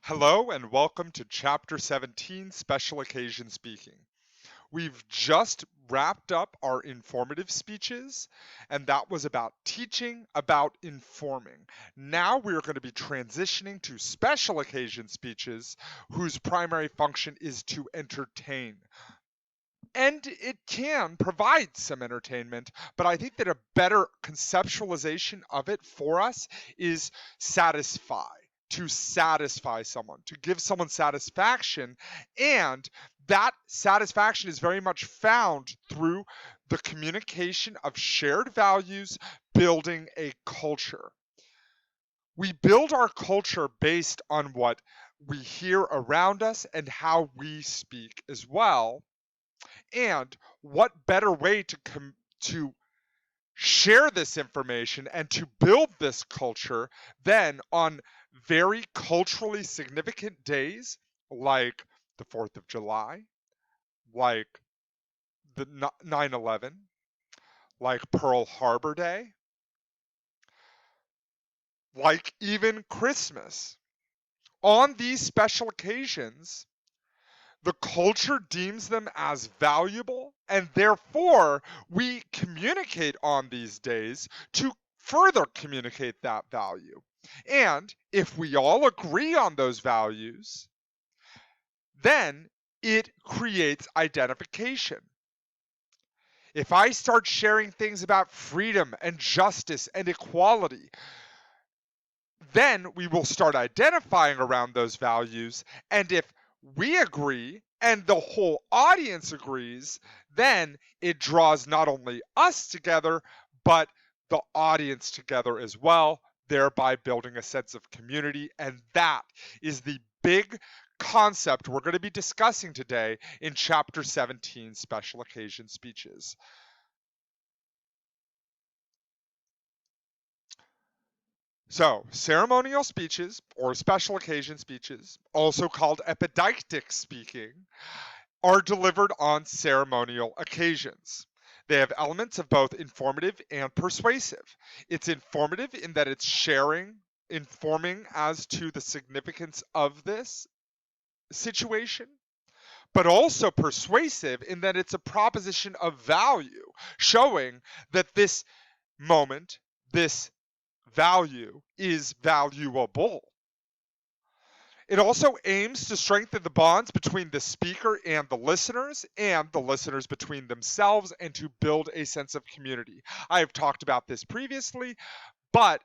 Hello and welcome to Chapter 17, Special Occasion Speaking. We've just wrapped up our informative speeches, and that was about teaching, about informing. Now we're going to be transitioning to special occasion speeches, whose primary function is to entertain. And it can provide some entertainment, but I think that a better conceptualization of it for us is satisfy, to satisfy someone, to give someone satisfaction. And that satisfaction is very much found through the communication of shared values, building a culture. We build our culture based on what we hear around us and how we speak as well. And what better way to share this information and to build this culture than on very culturally significant days like the 4th of July, like the 9/11, like Pearl Harbor Day, like even Christmas. On these special occasions, the culture deems them as valuable, and therefore we communicate on these days to further communicate that value. And if we all agree on those values, then it creates identification. If I start sharing things about freedom and justice and equality, then we will start identifying around those values. And if we agree and the whole audience agrees, then it draws not only us together, but the audience together as well, thereby building a sense of community. And that is the big concept we're going to be discussing today in Chapter 17, Special Occasion Speeches. So, ceremonial speeches or special occasion speeches, also called epideictic speaking, are delivered on ceremonial occasions. They have elements of both informative and persuasive. It's informative in that it's informing as to the significance of this situation, but also persuasive in that it's a proposition of value, showing that this moment, this value is valuable. It also aims to strengthen the bonds between the speaker and the listeners between themselves, and to build a sense of community. I have talked about this previously, but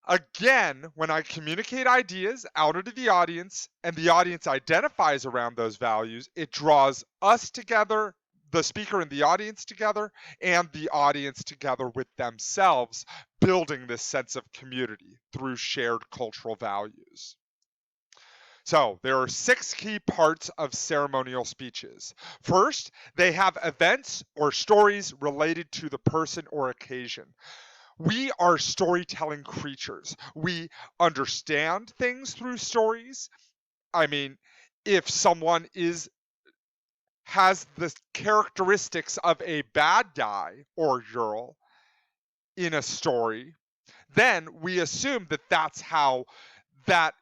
again, when I communicate ideas out into the audience and the audience identifies around those values, it draws us together, the speaker and the audience together, and the audience together with themselves, building this sense of community through shared cultural values. So there are 6 key parts of ceremonial speeches. First, they have events or stories related to the person or occasion. We are storytelling creatures. We understand things through stories. I mean, if someone has the characteristics of a bad guy or girl in a story, then we assume that that's how that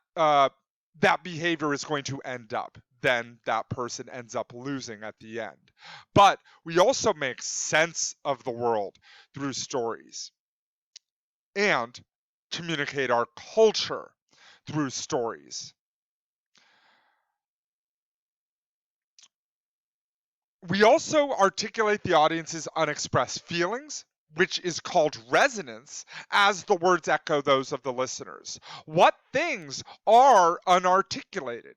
that behavior is going to end up. Then that person ends up losing at the end. But we also make sense of the world through stories and communicate our culture through stories. We also articulate the audience's unexpressed feelings, which is called resonance, as the words echo those of the listeners. What things are unarticulated?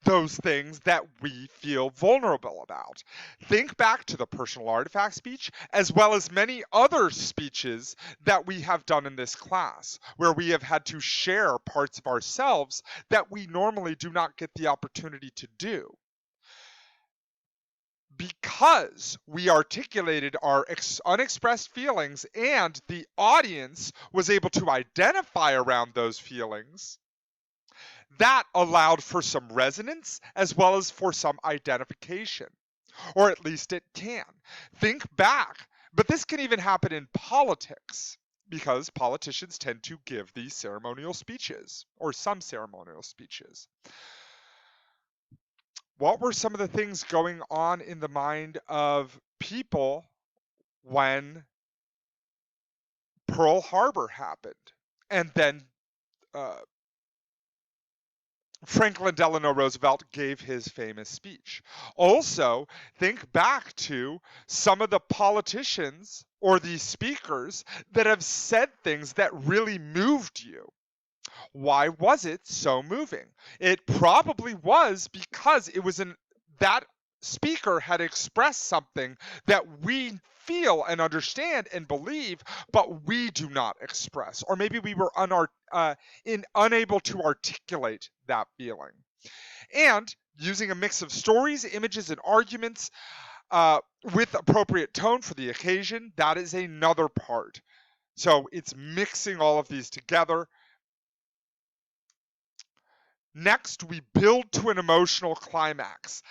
Those things that we feel vulnerable about. Think back to the personal artifact speech, as well as many other speeches that we have done in this class, where we have had to share parts of ourselves that we normally do not get the opportunity to do. Because we articulated our unexpressed feelings and the audience was able to identify around those feelings, that allowed for some resonance as well as for some identification. Or at least it can. Think back, but this can even happen in politics. because politicians tend to give these ceremonial speeches, or some ceremonial speeches. What were some of the things going on in the mind of people when Pearl Harbor happened? And then Franklin Delano Roosevelt gave his famous speech. Also, think back to some of the politicians or the speakers that have said things that really moved you. Why was it so moving? It probably was because that speaker had expressed something that we feel and understand and believe, but we do not express, or maybe we were unable to articulate that feeling. And using a mix of stories, images, and arguments with appropriate tone for the occasion, that is another part. So it's mixing all of these together. Next, we build to an emotional climax.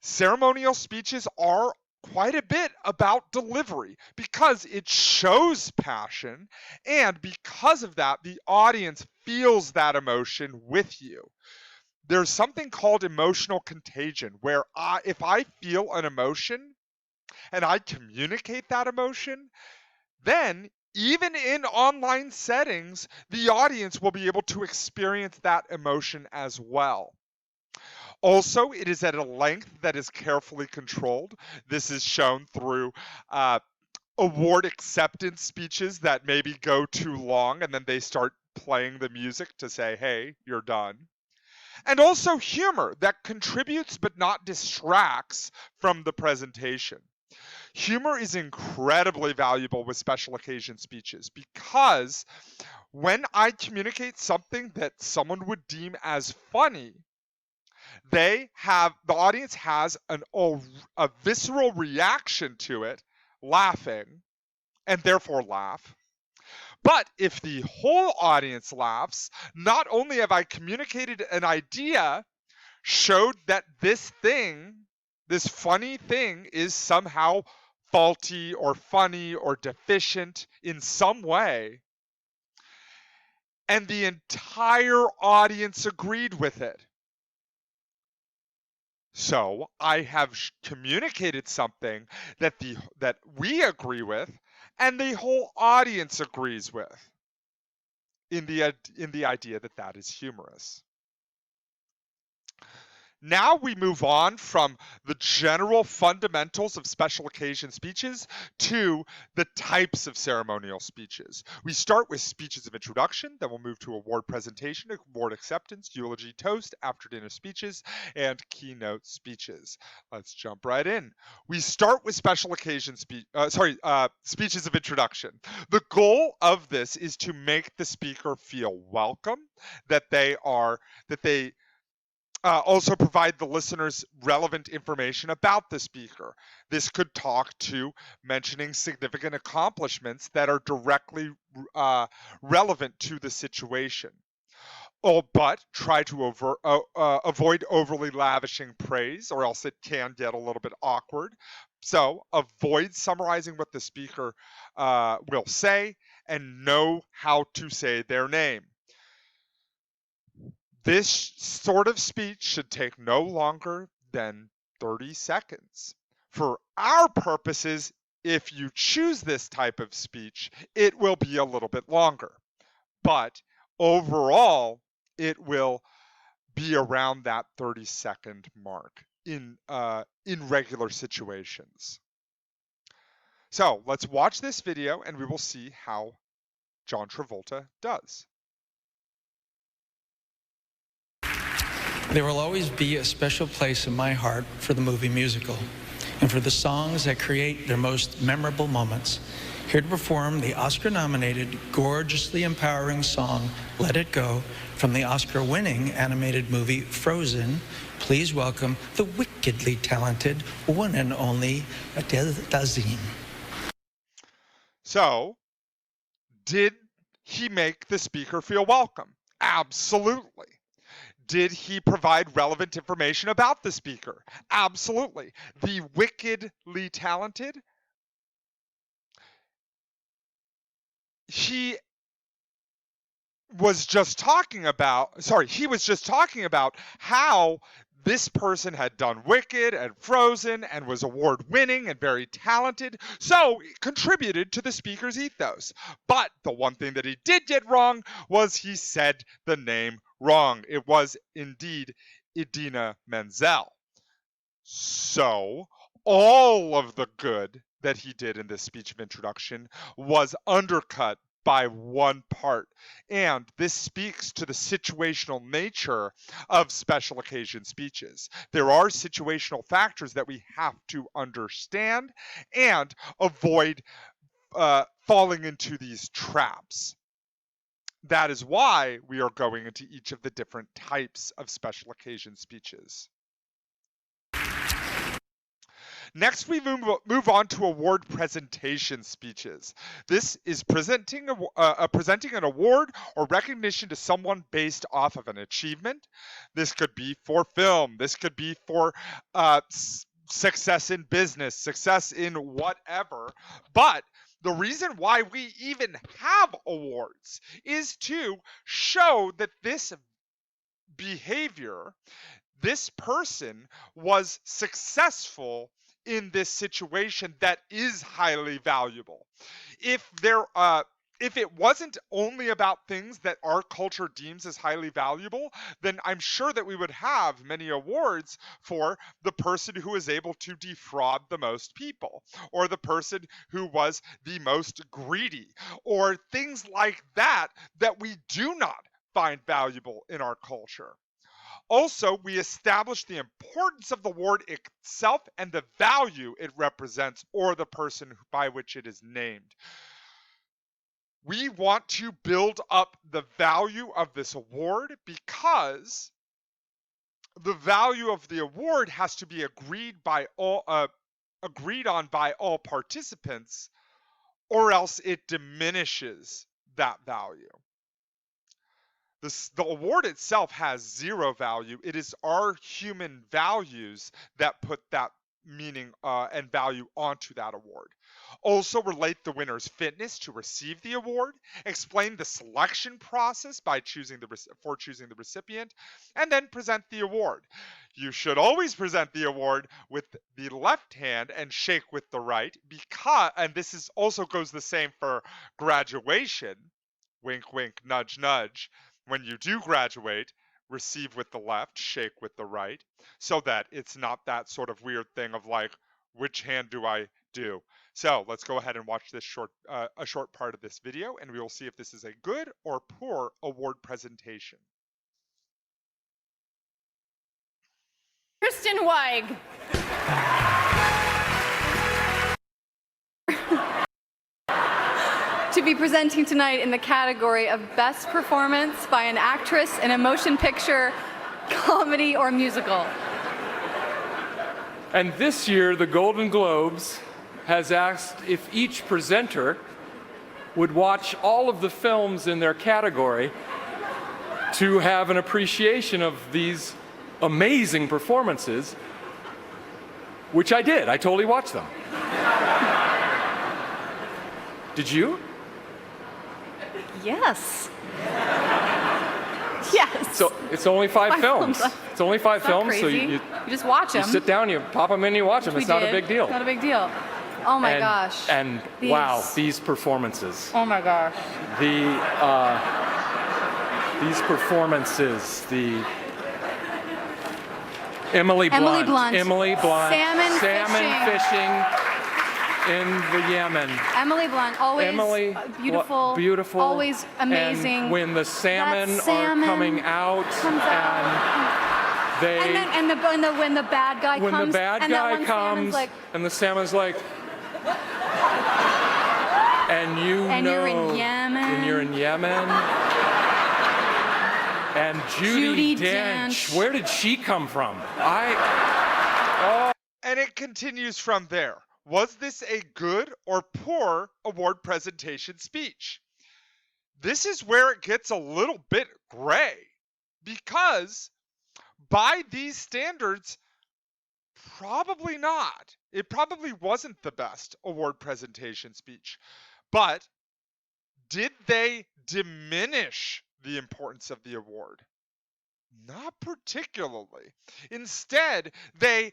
Ceremonial speeches are quite a bit about delivery because it shows passion, and because of that, the audience feels that emotion with you. There's something called emotional contagion, where if I feel an emotion and I communicate that emotion, then even in online settings, the audience will be able to experience that emotion as well. Also, it is at a length that is carefully controlled. This is shown through award acceptance speeches that maybe go too long and then they start playing the music to say, hey, you're done. And also humor that contributes but not distracts from the presentation. Humor is incredibly valuable with special occasion speeches because when I communicate something that someone would deem as funny, the audience has a visceral reaction to it, laughing, and therefore laugh. But if the whole audience laughs, not only have I communicated an idea, showed that this funny thing, is somehow faulty or funny or deficient in some way, and the entire audience agreed with it. So I have communicated something that we agree with, and the whole audience agrees with, in the idea that is humorous. Now we move on from the general fundamentals of special occasion speeches to the types of ceremonial speeches. We start with speeches of introduction, then we'll move to award presentation, award acceptance, eulogy, toast, after dinner speeches, and keynote speeches. Let's jump right in. We start with special occasion speeches of introduction. The goal of this is to make the speaker feel welcome, that they also provide the listeners relevant information about the speaker. This could talk to mentioning significant accomplishments that are directly relevant to the situation. But try to avoid overly lavishing praise, or else it can get a little bit awkward. So avoid summarizing what the speaker will say, and know how to say their name. This sort of speech should take no longer than 30 seconds. For our purposes, if you choose this type of speech, it will be a little bit longer. But overall, it will be around that 30-second mark in regular situations. So let's watch this video and we will see how John Travolta does. There will always be a special place in my heart for the movie musical and for the songs that create their most memorable moments. Here to perform the Oscar-nominated, gorgeously empowering song, Let It Go, from the Oscar-winning animated movie Frozen, please welcome the wickedly talented one and only Adele Dazeem. So, did he make the speaker feel welcome? Absolutely. Did he provide relevant information about the speaker? Absolutely. The wickedly talented, he was just talking about how this person had done Wicked and Frozen and was award winning and very talented, so it contributed to the speaker's ethos. But the one thing that he did get wrong was he said the name wrong. It was indeed Idina Menzel. So all of the good that he did in this speech of introduction was undercut by one part. And this speaks to the situational nature of special occasion speeches. There are situational factors that we have to understand and avoid falling into these traps. That is why we are going into each of the different types of special occasion speeches. Next, we move on to award presentation speeches. This is presenting an award or recognition to someone based off of an achievement. This could be for film. This could be for success in business, success in whatever. But the reason why we even have awards is to show that this behavior, this person was successful in this situation that is highly valuable. If it wasn't only about things that our culture deems as highly valuable, then I'm sure that we would have many awards for the person who was able to defraud the most people, or the person who was the most greedy, or things like that that we do not find valuable in our culture. Also, we establish the importance of the award itself and the value it represents or the person by which it is named. We want to build up the value of this award because the value of the award has to be agreed on by all participants, or else it diminishes that value. The award itself has zero value. It is our human values that put that meaning and value onto that award. Also relate the winner's fitness to receive the award, explain the selection process by choosing the recipient, and then present the award. You should always present the award with the left hand and shake with the right, and this is also goes the same for graduation. Wink, wink, nudge, nudge. When you do graduate, receive with the left, shake with the right, so that it's not that sort of weird thing of like, which hand do I do? So let's go ahead and watch this a short part of this video, and we will see if this is a good or poor award presentation. Kristen Weig. To be presenting tonight in the category of Best Performance by an Actress in a Motion Picture, Comedy, or Musical. And this year, the Golden Globes has asked if each presenter would watch all of the films in their category to have an appreciation of these amazing performances, which I did. I totally watched them. Did you? Yes. Yes. So it's only five films. It's only five films, crazy. so you just watch them. You sit down, you pop them in, you watch them. It's not a big deal. Not a big deal. Oh my gosh. And wow, these performances. Oh my gosh. These performances, the Emily Blunt. Salmon fishing in the Yemen. Emily Blunt, always beautiful, always amazing. And when the salmon are coming out, when the bad guy comes, when the bad guy comes, and the salmon's like, and you're in Yemen. And you're in Yemen. And Judi Dench, where did she come from? And it continues from there. Was this a good or poor award presentation speech? This is where it gets a little bit gray, because by these standards, probably not. It probably wasn't the best award presentation speech. But Did they diminish the importance of the award? Not particularly. Instead, they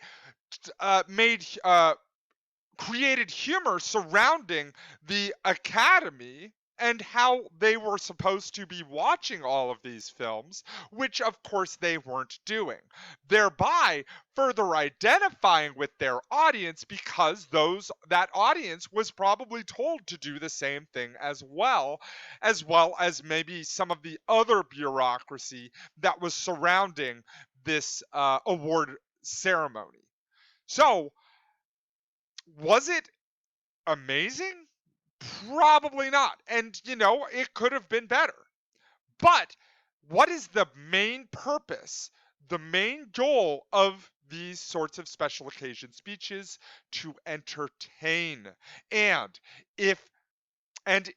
made created humor surrounding the Academy and how they were supposed to be watching all of these films, which of course they weren't doing, thereby further identifying with their audience because that audience was probably told to do the same thing as well as maybe some of the other bureaucracy that was surrounding this award ceremony. So, was it amazing? Probably not. And, it could have been better. But what is the main purpose, the main goal of these sorts of special occasion speeches? To entertain. And if, and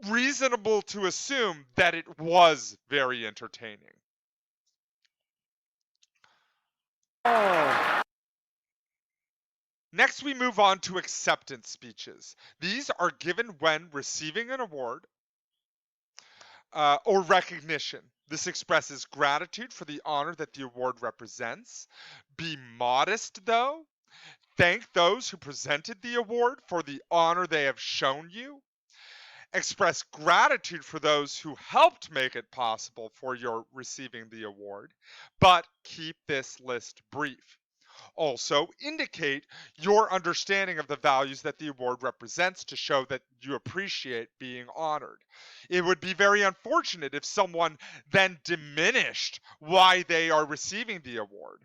reasonable to assume that it was very entertaining. Next, we move on to acceptance speeches. These are given when receiving an award or recognition. This expresses gratitude for the honor that the award represents. Be modest, though. Thank those who presented the award for the honor they have shown you. Express gratitude for those who helped make it possible for your receiving the award, but keep this list brief. Also, indicate your understanding of the values that the award represents to show that you appreciate being honored. It would be very unfortunate if someone then diminished why they are receiving the award.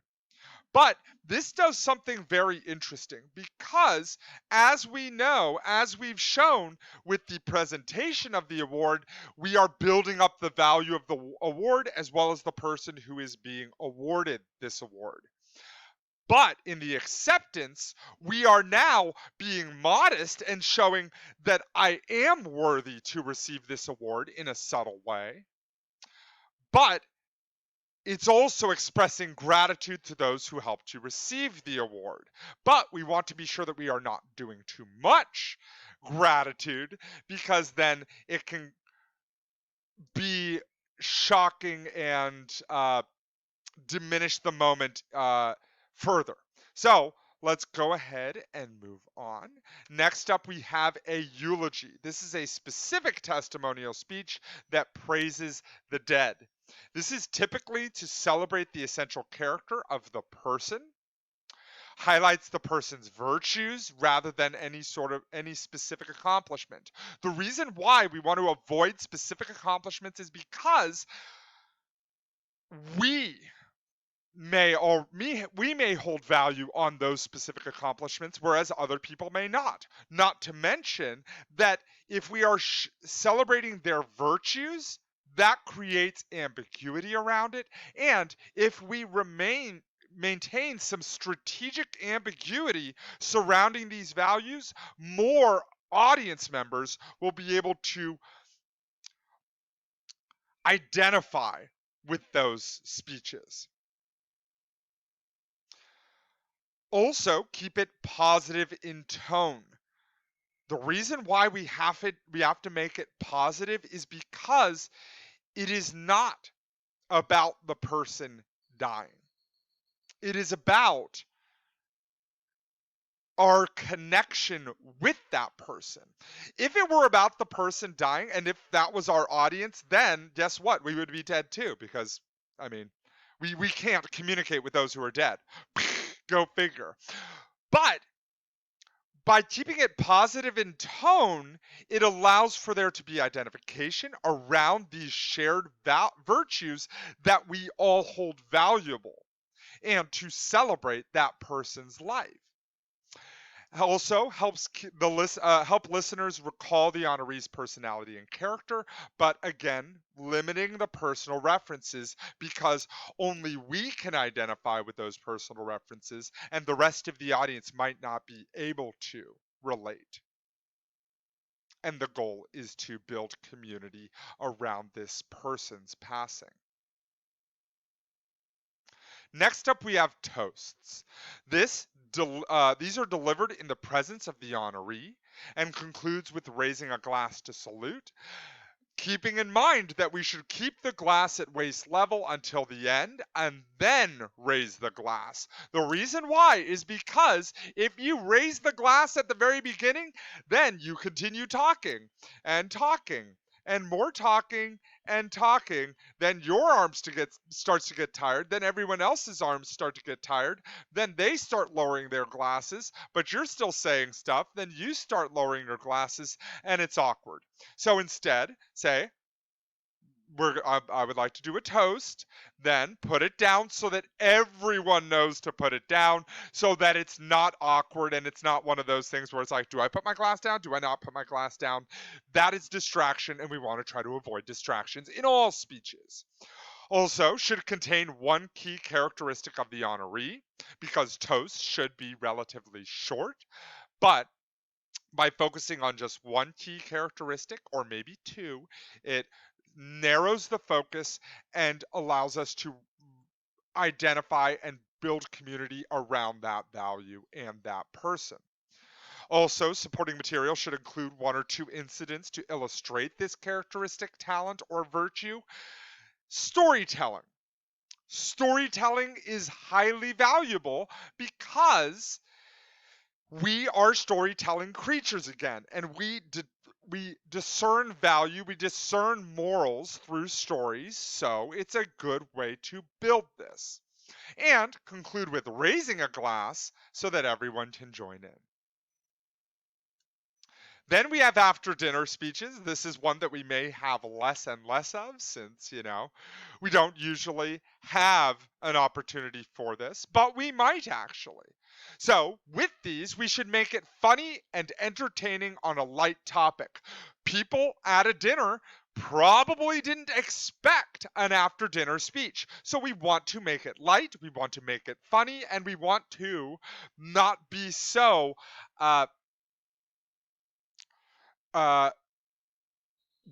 But this does something very interesting because, as we know, as we've shown with the presentation of the award, we are building up the value of the award as well as the person who is being awarded this award. But in the acceptance, we are now being modest and showing that I am worthy to receive this award in a subtle way. But it's also expressing gratitude to those who helped you receive the award. But we want to be sure that we are not doing too much gratitude because then it can be shocking and diminish the moment further. So let's go ahead and move on. Next up, we have a eulogy. This is a specific testimonial speech that praises the dead. This is typically to celebrate the essential character of the person, highlights the person's virtues rather than any specific accomplishment. The reason why we want to avoid specific accomplishments is because we may hold value on those specific accomplishments, whereas other people may not. Not to mention that if we are celebrating their virtues, that creates ambiguity around it. And if we maintain some strategic ambiguity surrounding these values, more audience members will be able to identify with those speeches. Also, keep it positive in tone. The reason why we have to make it positive is because it is not about the person dying. It is about our connection with that person. If it were about the person dying and if that was our audience, then guess what? We would be dead too because, I mean, we can't communicate with those who are dead. Go figure. But by keeping it positive in tone, it allows for there to be identification around these shared virtues that we all hold valuable and to celebrate that person's life. Also helps help listeners recall the honoree's personality and character, but again, limiting the personal references because only we can identify with those personal references and the rest of the audience might not be able to relate. And the goal is to build community around this person's passing. Next up, we have toasts. These are delivered in the presence of the honoree. and concludes with raising a glass to salute, keeping in mind that we should keep the glass at waist level until the end and then raise the glass. The reason why is because if you raise the glass at the very beginning, then you continue talking and talking and more talking and talking, then your arms starts to get tired, then everyone else's arms start to get tired, then they start lowering their glasses, but you're still saying stuff, then you start lowering your glasses, and it's awkward. So instead, say, I would like to do a toast, then put it down so that everyone knows to put it down so that it's not awkward and it's not one of those things where it's like, do I put my glass down? Do I not put my glass down? That is distraction, and we want to try to avoid distractions in all speeches. Also, should contain one key characteristic of the honoree, because toasts should be relatively short, but by focusing on just one key characteristic or maybe two, it narrows the focus and allows us to identify and build community around that value and that person. Also, supporting material should include one or two incidents to illustrate this characteristic, talent, or virtue. Storytelling. Storytelling is highly valuable because we are storytelling creatures again, and we discern value, we discern morals through stories, so it's a good way to build this. And conclude with raising a glass so that everyone can join in. Then we have after dinner speeches. This is one that we may have less and less of since, we don't usually have an opportunity for this, but we might actually. So with these, we should make it funny and entertaining on a light topic. People at a dinner probably didn't expect an after dinner speech. So we want to make it light, we want to make it funny, and we want to not be so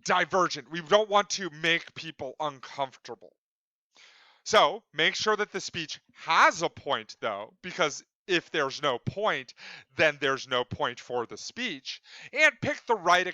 divergent. We don't want to make people uncomfortable. So make sure that the speech has a point, though, because if there's no point, then there's no point for the speech. And pick the right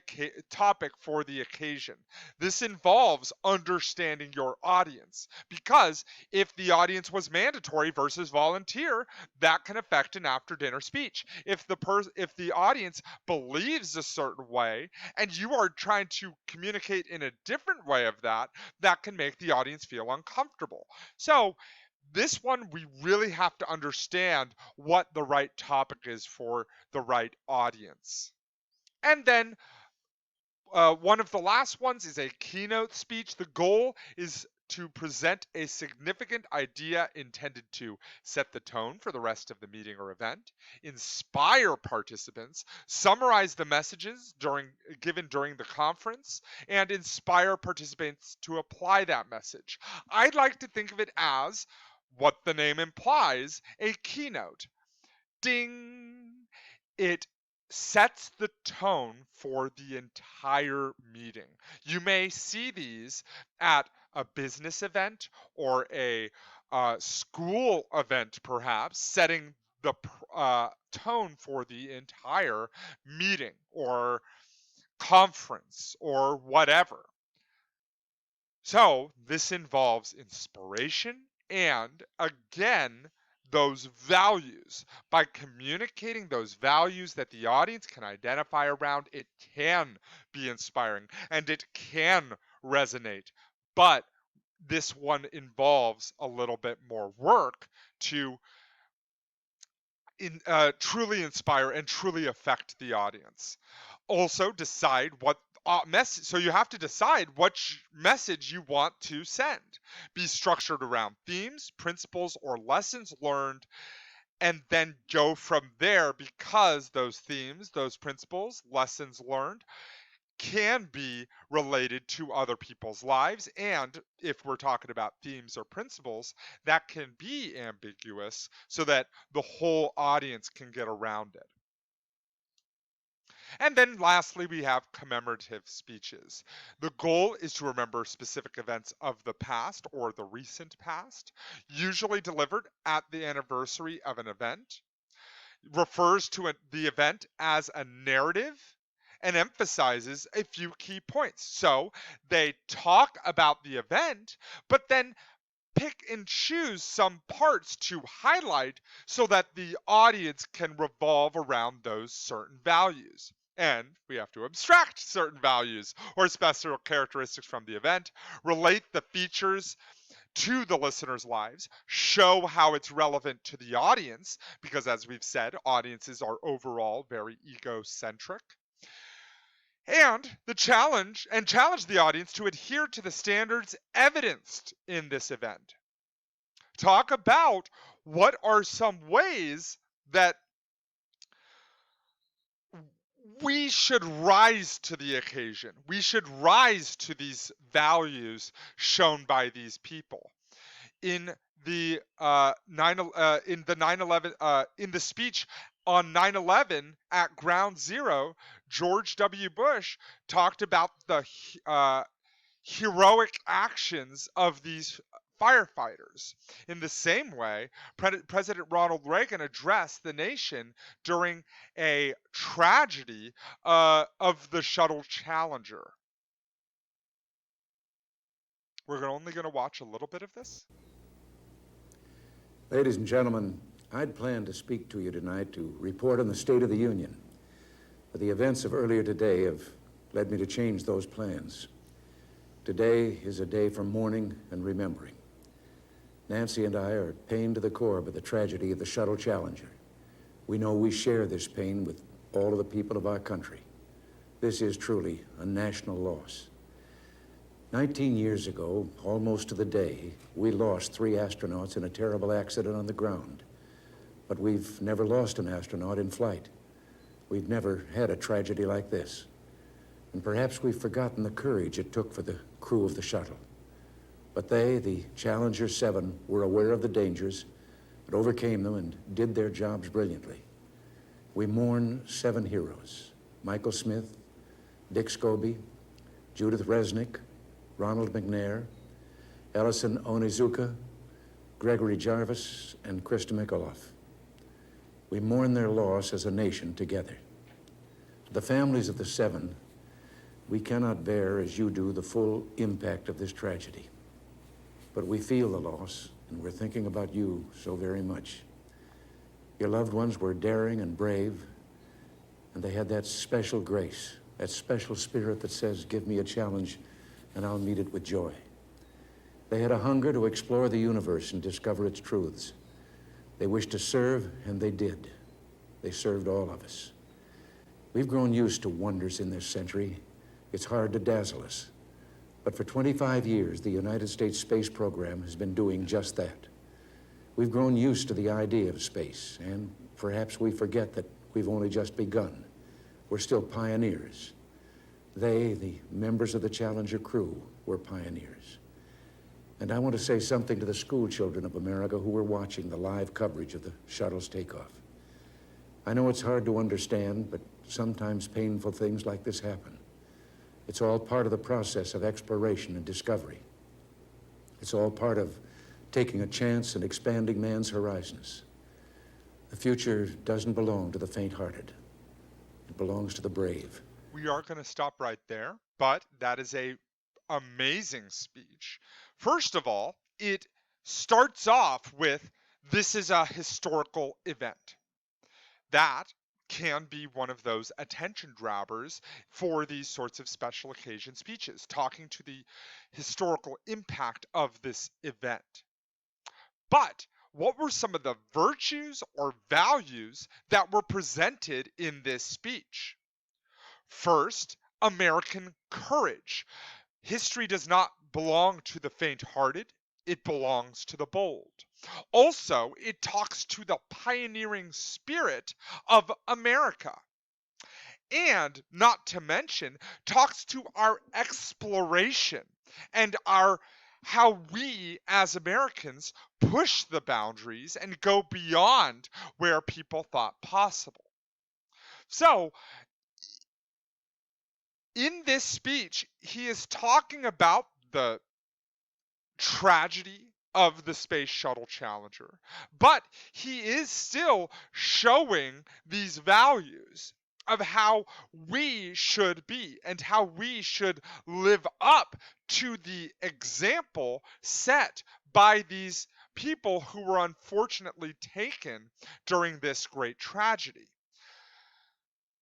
topic for the occasion. This involves understanding your audience, because if the audience was mandatory versus volunteer, that can affect an after-dinner speech. If the audience believes a certain way and you are trying to communicate in a different way of that, that can make the audience feel uncomfortable. So this one, we really have to understand what the right topic is for the right audience. And then one of the last ones is a keynote speech. The goal is to present a significant idea intended to set the tone for the rest of the meeting or event, inspire participants, summarize the messages given during the conference, and inspire participants to apply that message. I'd like to think of it as what the name implies, a keynote. Ding! It sets the tone for the entire meeting. You may see these at a business event or a school event, perhaps, setting the tone for the entire meeting or conference or whatever. So this involves inspiration and, again, those values. By communicating those values that the audience can identify around, it can be inspiring and it can resonate. But this one involves a little bit more work to truly inspire and truly affect the audience. Also, decide what message. So you have to decide what message you want to send. Be structured around themes, principles, or lessons learned, and then go from there, because those themes, those principles, lessons learned can be related to other people's lives. And if we're talking about themes or principles, that can be ambiguous so that the whole audience can get around it. And then lastly, we have commemorative speeches. The goal is to remember specific events of the past or the recent past, usually delivered at the anniversary of an event. refers to the event as a narrative and emphasizes a few key points. So they talk about the event, but then pick and choose some parts to highlight so that the audience can revolve around those certain values. And we have to abstract certain values or special characteristics from the event, relate the features to the listeners' lives, show how it's relevant to the audience, because as we've said, audiences are overall very egocentric, and challenge the audience to adhere to the standards evidenced in this event. Talk about what are some ways that we should rise to the occasion. We should rise to these values shown by these people. In the 9/11 in the speech on 9/11 at Ground Zero, George W. Bush talked about the heroic actions of these firefighters. In the same way, President Ronald Reagan addressed the nation during a tragedy of the shuttle Challenger. We're only going to watch a little bit of this. Ladies and gentlemen, I'd planned to speak to you tonight to report on the State of the Union, but the events of earlier today have led me to change those plans. Today is a day for mourning and remembering. Nancy and I are pained to the core by the tragedy of the shuttle Challenger. We know we share this pain with all of the people of our country. This is truly a national loss. 19 years ago, almost to the day, we lost 3 astronauts in a terrible accident on the ground. But we've never lost an astronaut in flight. We've never had a tragedy like this. And perhaps we've forgotten the courage it took for the crew of the shuttle. But they, the Challenger 7, were aware of the dangers, but overcame them and did their jobs brilliantly. We mourn 7 heroes: Michael Smith, Dick Scobie, Judith Resnick, Ronald McNair, Ellison Onizuka, Gregory Jarvis, and Krista McAuliffe. We mourn their loss as a nation together. The families of the 7, we cannot bear, as you do, the full impact of this tragedy. But we feel the loss, and we're thinking about you so very much. Your loved ones were daring and brave, and they had that special grace, that special spirit that says, give me a challenge, and I'll meet it with joy. They had a hunger to explore the universe and discover its truths. They wished to serve, and they did. They served all of us. We've grown used to wonders in this century. It's hard to dazzle us. But for 25 years, the United States space program has been doing just that. We've grown used to the idea of space, and perhaps we forget that we've only just begun. We're still pioneers. They, the members of the Challenger crew, were pioneers. And I want to say something to the school children of America who were watching the live coverage of the shuttle's takeoff. I know it's hard to understand, but sometimes painful things like this happen. It's all part of the process of exploration and discovery. It's all part of taking a chance and expanding man's horizons. The future doesn't belong to the faint-hearted. It belongs to the brave. We are going to stop right there, but that is a amazing speech. First of all, it starts off with, this is a historical event. That can be one of those attention grabbers for these sorts of special occasion speeches, talking to the historical impact of this event. But what were some of the virtues or values that were presented in this speech? First, American courage. History does not belong to the faint-hearted, it belongs to the bold. Also, it talks to the pioneering spirit of America. And, not to mention, talks to our exploration and how we as Americans push the boundaries and go beyond where people thought possible. So, in this speech, he is talking about the tragedy of the Space Shuttle Challenger, but he is still showing these values of how we should be and how we should live up to the example set by these people who were unfortunately taken during this great tragedy.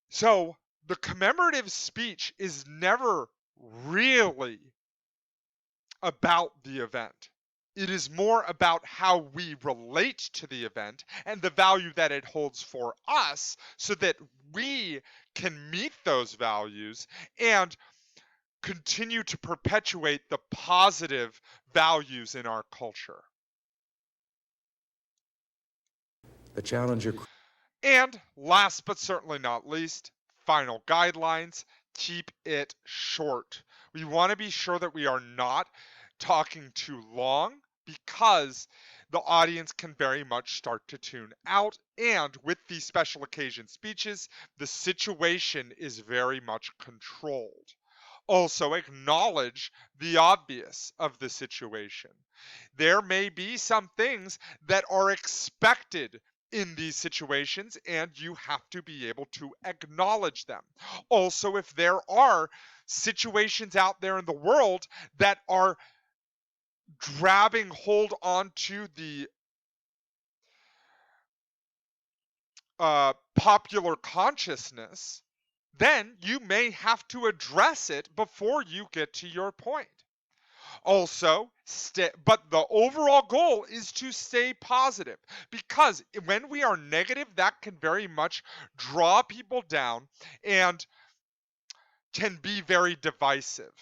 So the commemorative speech is never really about the event. It is more about how we relate to the event and the value that it holds for us so that we can meet those values and continue to perpetuate the positive values in our culture. The Challenger. And last but certainly not least, final guidelines, keep it short. We want to be sure that we are not talking too long because the audience can very much start to tune out. And with these special occasion speeches, the situation is very much controlled. Also, acknowledge the obvious of the situation. There may be some things that are expected in these situations, and you have to be able to acknowledge them. Also, if there are situations out there in the world that are grabbing hold onto the popular consciousness, then you may have to address it before you get to your point. Also, but the overall goal is to stay positive, because when we are negative, that can very much draw people down and can be very divisive.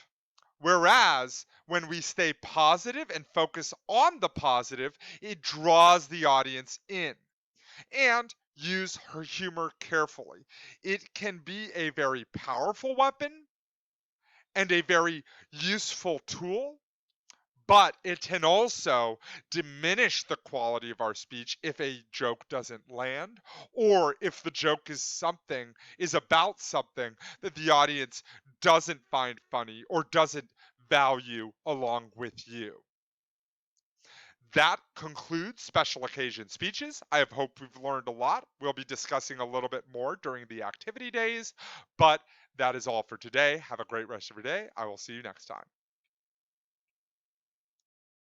Whereas when we stay positive and focus on the positive, it draws the audience in. And use her humor carefully. It can be a very powerful weapon and a very useful tool, but it can also diminish the quality of our speech if a joke doesn't land, or if the joke is about something that the audience doesn't find funny or doesn't value along with you. That concludes special occasion speeches. I hope we've learned a lot. We'll be discussing a little bit more during the activity days, but that is all for today. Have a great rest of your day. I will see you next time.